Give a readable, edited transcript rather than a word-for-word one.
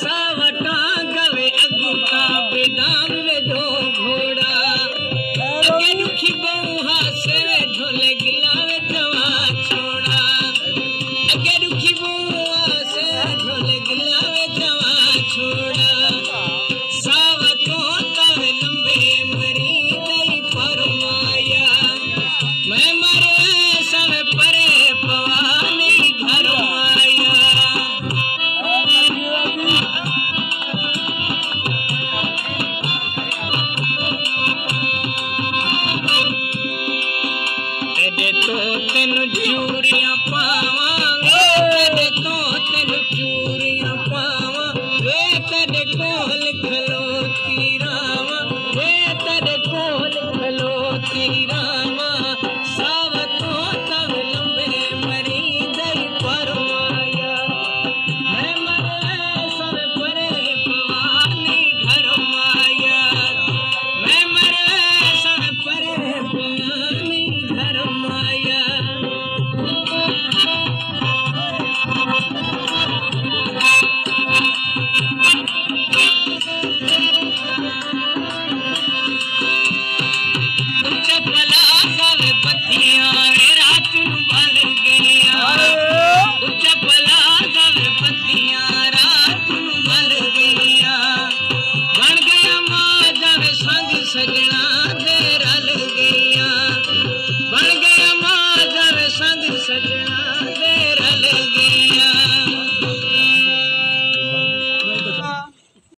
सावटा गवे अगु का बेदाम वे दो घोड़ा अगे रुखी बहुहा से ढोले गिलावे जवा छोड़ा अगे रुखी बहुहा से ढोले गिलावे जवा छोड़ा सावतो तवे लंबे मरी गई परमाया मैं मरे सब परे पवानी घर माया तेरे तो तेन चूरियां पावा